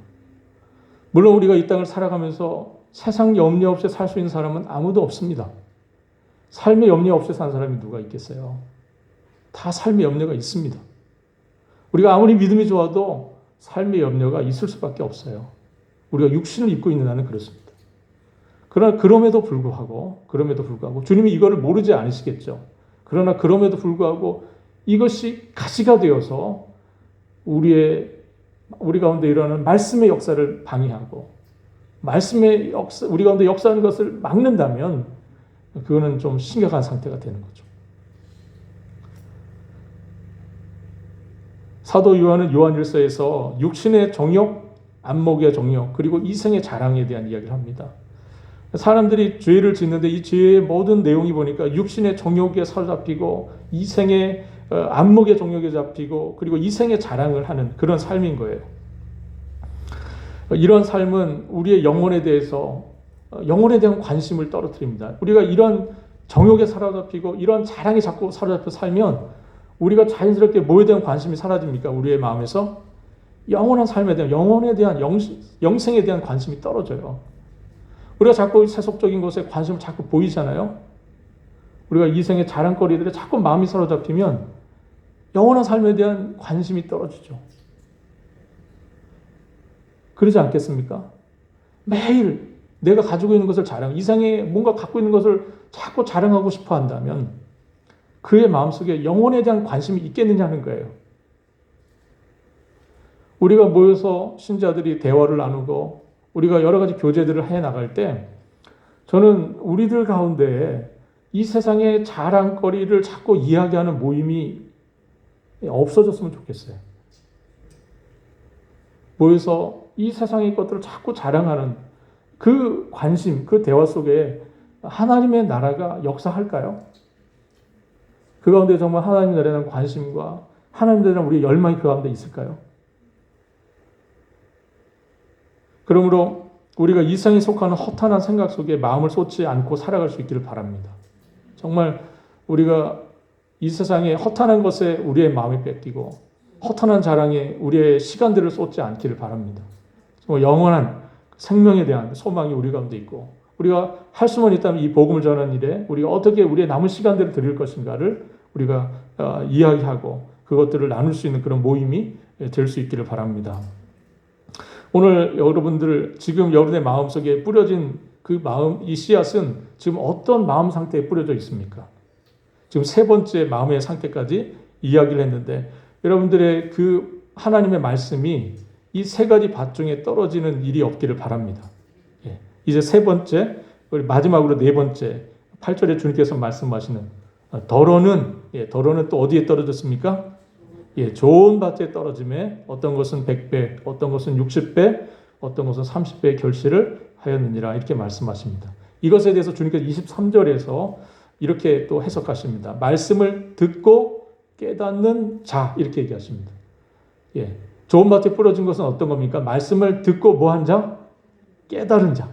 A: 물론 우리가 이 땅을 살아가면서 세상 염려 없이 살 수 있는 사람은 아무도 없습니다. 삶의 염려 없이 사는 사람이 누가 있겠어요? 다 삶의 염려가 있습니다. 우리가 아무리 믿음이 좋아도 삶의 염려가 있을 수밖에 없어요. 우리가 육신을 입고 있는 한은 그렇습니다. 그러나 그럼에도 불구하고 주님이 이거를 모르지 않으시겠죠. 그러나 그럼에도 불구하고 이것이 가시가 되어서 우리 가운데 일어나는 말씀의 역사를 방해하고 우리 가운데 역사하는 것을 막는다면 그거는 좀 심각한 상태가 되는 거죠. 사도 요한은 요한일서에서 육신의 정욕, 안목의 정욕, 그리고 이생의 자랑에 대한 이야기를 합니다. 사람들이 죄를 짓는데 이 죄의 모든 내용이 보니까 육신의 정욕에 사로잡히고 이생의 안목의 정욕에 잡히고 그리고 이생의 자랑을 하는 그런 삶인 거예요. 이런 삶은 우리의 영혼에 대한 관심을 떨어뜨립니다. 우리가 이런 정욕에 사로잡히고 이런 자랑에 자꾸 사로잡혀 살면 우리가 자연스럽게 뭐에 대한 관심이 사라집니까? 우리의 마음에서 영원한 삶에 대한, 영혼에 대한, 영생에 대한 관심이 떨어져요. 우리가 자꾸 세속적인 것에 관심을 자꾸 보이잖아요. 우리가 이생의 자랑거리들에 자꾸 마음이 사로잡히면 영원한 삶에 대한 관심이 떨어지죠. 그러지 않겠습니까? 매일 내가 가지고 있는 것을 이상의 뭔가 갖고 있는 것을 자꾸 자랑하고 싶어 한다면 그의 마음속에 영혼에 대한 관심이 있겠느냐 하는 거예요. 우리가 모여서 신자들이 대화를 나누고 우리가 여러 가지 교제들을 해 나갈 때 저는 우리들 가운데 이 세상의 자랑거리를 자꾸 이야기하는 모임이 없어졌으면 좋겠어요. 모여서 이 세상의 것들을 자꾸 자랑하는 그 관심, 그 대화 속에 하나님의 나라가 역사할까요? 그 가운데 정말 하나님의 나라에 대한 관심과 하나님에 대한 우리의 열망이 그 가운데 있을까요? 그러므로 우리가 이 세상에 속하는 허탄한 생각 속에 마음을 쏟지 않고 살아갈 수 있기를 바랍니다. 정말 우리가 이 세상에 허탄한 것에 우리의 마음이 뺏기고 허탄한 자랑에 우리의 시간들을 쏟지 않기를 바랍니다. 정말 영원한 생명에 대한 소망이 우리 가운데 있고 우리가 할 수만 있다면 이 복음을 전하는 일에 우리가 어떻게 우리의 남은 시간들을 드릴 것인가를 우리가 이야기하고 그것들을 나눌 수 있는 그런 모임이 될 수 있기를 바랍니다. 오늘 여러분들 지금 여러분의 마음속에 뿌려진 그 마음, 이 씨앗은 지금 어떤 마음 상태에 뿌려져 있습니까? 지금 세 번째 마음의 상태까지 이야기를 했는데 여러분들의 그 하나님의 말씀이 이 세 가지 밭 중에 떨어지는 일이 없기를 바랍니다. 예. 이제 세 번째, 마지막으로 네 번째 8절에 주님께서 말씀하시는 덜어는 또 어디에 떨어졌습니까? 예, 좋은 밭에 떨어짐에 어떤 것은 100배, 어떤 것은 60배, 어떤 것은 30배의 결실을 하였느니라 이렇게 말씀하십니다. 이것에 대해서 주님께서 23절에서 이렇게 또 해석하십니다. 말씀을 듣고 깨닫는 자 이렇게 얘기하십니다. 예, 좋은 밭에 뿌려진 것은 어떤 겁니까? 말씀을 듣고 뭐 한 자? 깨달은 자.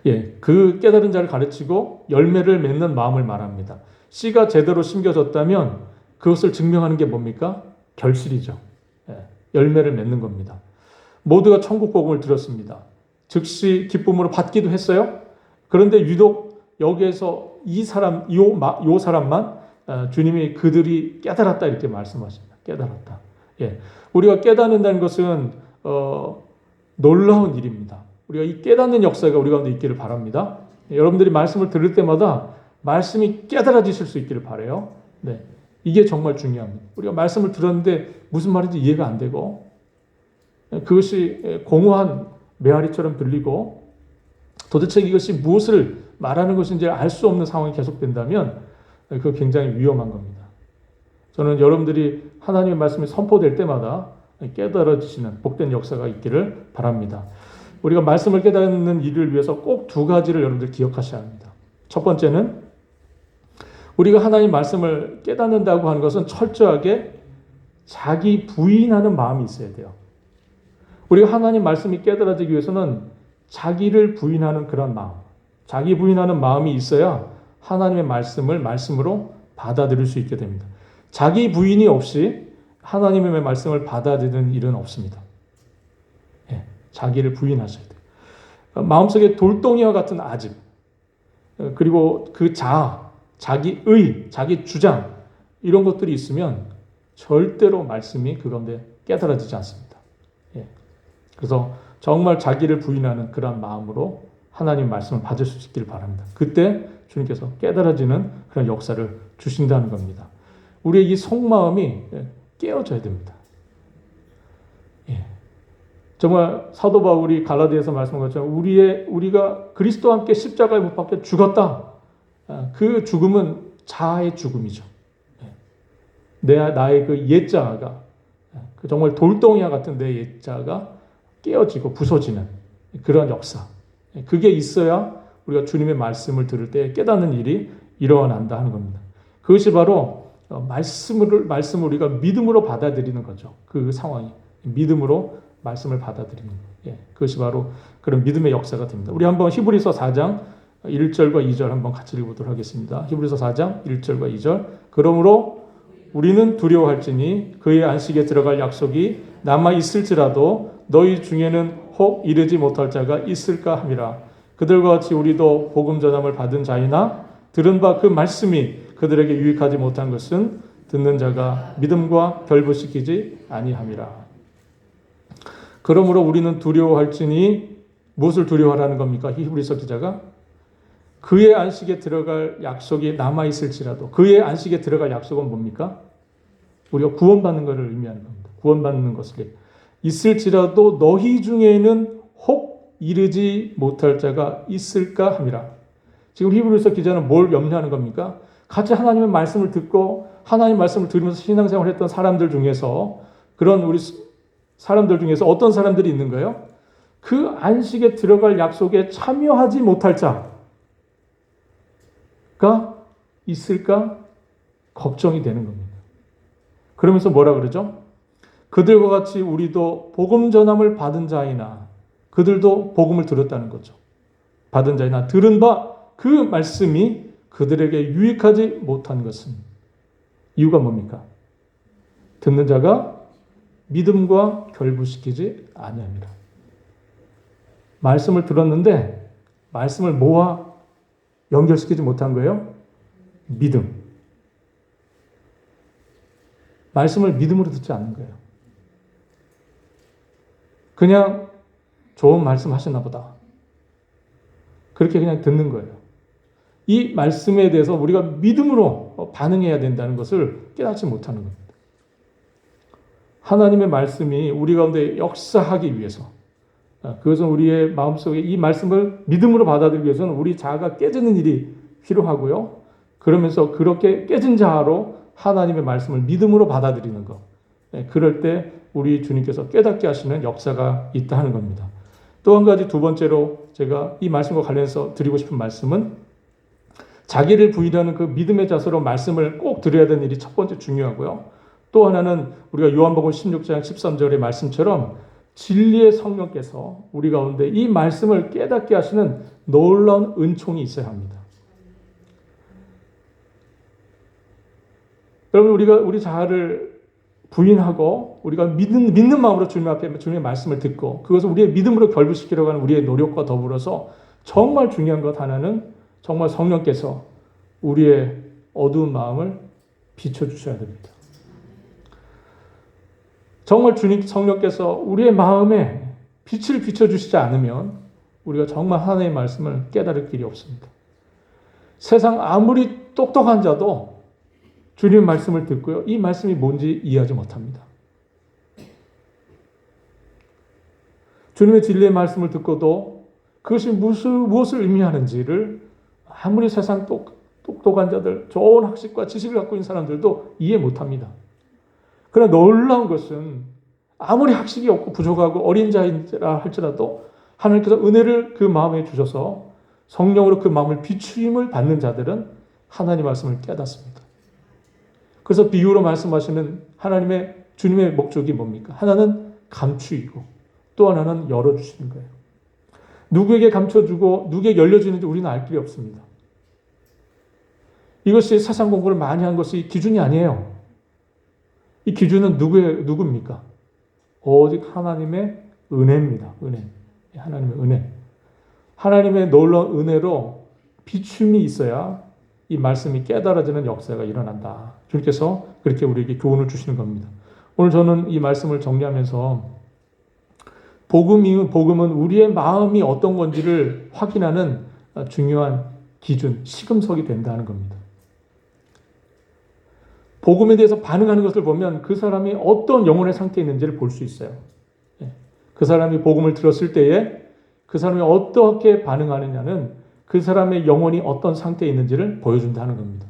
A: 예, 그 깨달은 자를 가르치고 열매를 맺는 마음을 말합니다. 씨가 제대로 심겨졌다면 그것을 증명하는 게 뭡니까? 결실이죠. 예, 열매를 맺는 겁니다. 모두가 천국 복음을 들었습니다. 즉시 기쁨으로 받기도 했어요. 그런데 유독 여기에서 요 사람만 주님이 그들이 깨달았다 이렇게 말씀하십니다. 깨달았다. 예, 우리가 깨닫는다는 것은 놀라운 일입니다. 우리가 이 깨닫는 역사가 우리 가운데 있기를 바랍니다. 여러분들이 말씀을 들을 때마다 말씀이 깨달아지실 수 있기를 바라요. 네, 이게 정말 중요합니다. 우리가 말씀을 들었는데 무슨 말인지 이해가 안 되고 그것이 공허한 메아리처럼 들리고 도대체 이것이 무엇을 말하는 것인지 알 수 없는 상황이 계속된다면 그거 굉장히 위험한 겁니다. 저는 여러분들이 하나님의 말씀이 선포될 때마다 깨달아지시는 복된 역사가 있기를 바랍니다. 우리가 말씀을 깨닫는 일을 위해서 꼭 두 가지를 여러분들 기억하셔야 합니다. 첫 번째는 우리가 하나님 말씀을 깨닫는다고 하는 것은 철저하게 자기 부인하는 마음이 있어야 돼요. 우리가 하나님 말씀이 깨달아지기 위해서는 자기를 부인하는 그런 마음, 자기 부인하는 마음이 있어야 하나님의 말씀을 말씀으로 받아들일 수 있게 됩니다. 자기 부인이 없이 하나님의 말씀을 받아들이는 일은 없습니다. 예, 자기를 부인하셔야 돼요. 마음속에 돌덩이와 같은 아집, 그리고 그 자기의, 자기 주장 이런 것들이 있으면 절대로 말씀이 그 가운데 깨달아지지 않습니다. 예. 그래서 정말 자기를 부인하는 그런 마음으로 하나님 말씀을 받을 수 있기를 바랍니다. 그때 주님께서 깨달아지는 그런 역사를 주신다는 겁니다. 우리의 이 속마음이 깨어져야 됩니다. 예. 정말 사도 바울이 갈라디아서 말씀한 것처럼 우리가 그리스도와 함께 십자가에 못 박혀 죽었다. 그 죽음은 자아의 죽음이죠. 예. 나의 그 옛자가, 그 정말 돌덩이와 같은 내 옛자가 깨어지고 부서지는 그런 역사. 그게 있어야 우리가 주님의 말씀을 들을 때 깨닫는 일이 일어난다 하는 겁니다. 그것이 바로 말씀을 우리가 믿음으로 받아들이는 거죠. 그 상황이. 믿음으로 말씀을 받아들이는 거예요. 그것이 바로 그런 믿음의 역사가 됩니다. 우리 한번 히브리서 4장 1절과 2절 한번 같이 읽어보도록 하겠습니다. 히브리서 4장 1절과 2절. 그러므로 우리는 두려워할지니 그의 안식에 들어갈 약속이 남아 있을지라도 너희 중에는 혹 이르지 못할 자가 있을까 함이라. 그들과 같이 우리도 복음 전함을 받은 자이나 들은 바 그 말씀이 그들에게 유익하지 못한 것은 듣는 자가 믿음과 결부시키지 아니함이라. 그러므로 우리는 두려워할지니 무엇을 두려워하라는 겁니까? 히브리서 기자가 그의 안식에 들어갈 약속이 남아있을지라도. 그의 안식에 들어갈 약속은 뭡니까? 우리가 구원받는 것을 의미하는 겁니다. 구원받는 것을. 있을지라도 너희 중에는 혹 이르지 못할 자가 있을까 함이라. 지금 히브리서 기자는 뭘 염려하는 겁니까? 같이 하나님의 말씀을 듣고 하나님 말씀을 들으면서 신앙생활을 했던 사람들 중에서, 그런 우리 사람들 중에서 어떤 사람들이 있는 거예요? 그 안식에 들어갈 약속에 참여하지 못할 자가 있을까 걱정이 되는 겁니다. 그러면서 뭐라 그러죠? 그들과 같이 우리도 복음 전함을 받은 자이나, 그들도 복음을 들었다는 거죠. 받은 자이나 들은 바 그 말씀이 그들에게 유익하지 못한 것은, 이유가 뭡니까? 듣는 자가 믿음과 결부시키지 아니함이라. 말씀을 들었는데 말씀을 뭐와 연결시키지 못한 거예요? 믿음. 말씀을 믿음으로 듣지 않는 거예요. 그냥 좋은 말씀 하시나 보다. 그렇게 그냥 듣는 거예요. 이 말씀에 대해서 우리가 믿음으로 반응해야 된다는 것을 깨닫지 못하는 겁니다. 하나님의 말씀이 우리 가운데 역사하기 위해서, 그것은 우리의 마음속에 이 말씀을 믿음으로 받아들이기 위해서는 우리 자아가 깨지는 일이 필요하고요. 그러면서 그렇게 깨진 자아로 하나님의 말씀을 믿음으로 받아들이는 것. 그럴 때 우리 주님께서 깨닫게 하시는 역사가 있다 하는 겁니다. 또 한 가지, 두 번째로 제가 이 말씀과 관련해서 드리고 싶은 말씀은, 자기를 부인하는 그 믿음의 자세로 말씀을 꼭 드려야 되는 일이 첫 번째 중요하고요. 또 하나는 우리가 요한복음 16장 13절의 말씀처럼 진리의 성령께서 우리 가운데 이 말씀을 깨닫게 하시는 놀라운 은총이 있어야 합니다. 여러분, 우리 자아를 부인하고 우리가 믿는 마음으로 주님 앞에 주님의 말씀을 듣고 그것을 우리의 믿음으로 결부시키려고 하는 우리의 노력과 더불어서 정말 중요한 것 하나는, 정말 성령께서 우리의 어두운 마음을 비춰주셔야 됩니다. 정말 주님 성령께서 우리의 마음에 빛을 비춰주시지 않으면 우리가 정말 하나님의 말씀을 깨달을 길이 없습니다. 세상 아무리 똑똑한 자도 주님의 말씀을 듣고요, 이 말씀이 뭔지 이해하지 못합니다. 주님의 진리의 말씀을 듣고도 그것이 무엇을 의미하는지를 아무리 세상 똑똑한 자들, 좋은 학식과 지식을 갖고 있는 사람들도 이해 못합니다. 그러나 놀라운 것은 아무리 학식이 없고 부족하고 어린 자인지라 할지라도 하나님께서 은혜를 그 마음에 주셔서 성령으로 그 마음을 비추임을 받는 자들은 하나님 말씀을 깨닫습니다. 그래서 비유로 말씀하시는 하나님의 주님의 목적이 뭡니까? 하나는 감추이고 또 하나는 열어주시는 거예요. 누구에게 감춰주고 누구에게 열려주는지 우리는 알 길이 없습니다. 이것이 세상 공부를 많이 한 것이 기준이 아니에요. 이 기준은 누굽니까? 오직 하나님의 은혜입니다. 은혜. 하나님의 은혜. 하나님의 놀라운 은혜로 비춤이 있어야 이 말씀이 깨달아지는 역사가 일어난다. 주님께서 그렇게 우리에게 교훈을 주시는 겁니다. 오늘 저는 이 말씀을 정리하면서 복음은 우리의 마음이 어떤 건지를 확인하는 중요한 기준, 시금석이 된다는 겁니다. 복음에 대해서 반응하는 것을 보면 그 사람이 어떤 영혼의 상태에 있는지를 볼 수 있어요. 그 사람이 복음을 들었을 때에 그 사람이 어떻게 반응하느냐는 그 사람의 영혼이 어떤 상태에 있는지를 보여준다는 겁니다.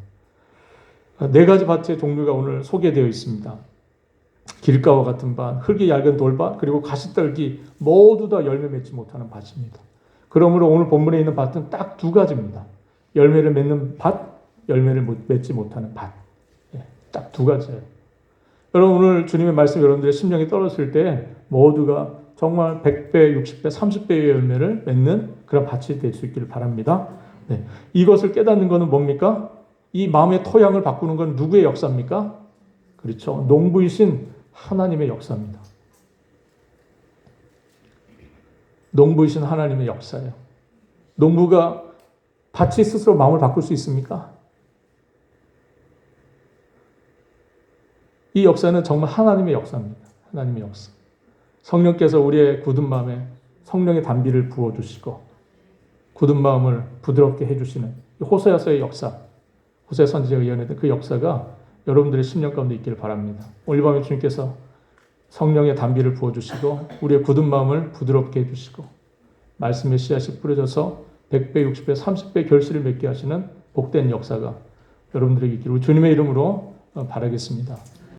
A: 네 가지 밭의 종류가 오늘 소개되어 있습니다. 길가와 같은 밭, 흙이 얇은 돌밭, 그리고 가시떨기 모두 다 열매 맺지 못하는 밭입니다. 그러므로 오늘 본문에 있는 밭은 딱 두 가지입니다. 열매를 맺는 밭, 열매를 맺지 못하는 밭. 딱 두 가지예요. 여러분 오늘 주님의 말씀 여러분들의 심령에 떨어졌을 때 모두가 정말 100배, 60배, 30배의 열매를 맺는 그런 밭이 될 수 있기를 바랍니다. 네. 이것을 깨닫는 것은 뭡니까? 이 마음의 토양을 바꾸는 건 누구의 역사입니까? 그렇죠. 농부이신 하나님의 역사입니다. 농부이신 하나님의 역사예요. 농부가 밭이 스스로 마음을 바꿀 수 있습니까? 이 역사는 정말 하나님의 역사입니다. 하나님의 역사. 성령께서 우리의 굳은 마음에 성령의 단비를 부어주시고 굳은 마음을 부드럽게 해주시는 호세아서의 역사, 호세 선지자가 예언했던 그 역사가 여러분들의 심령 가운데 있기를 바랍니다. 오늘 밤에 주님께서 성령의 단비를 부어주시고 우리의 굳은 마음을 부드럽게 해주시고 말씀의 씨앗이 뿌려져서 100배, 60배, 30배 결실을 맺게 하시는 복된 역사가 여러분들에게 있기를 주님의 이름으로 바라겠습니다.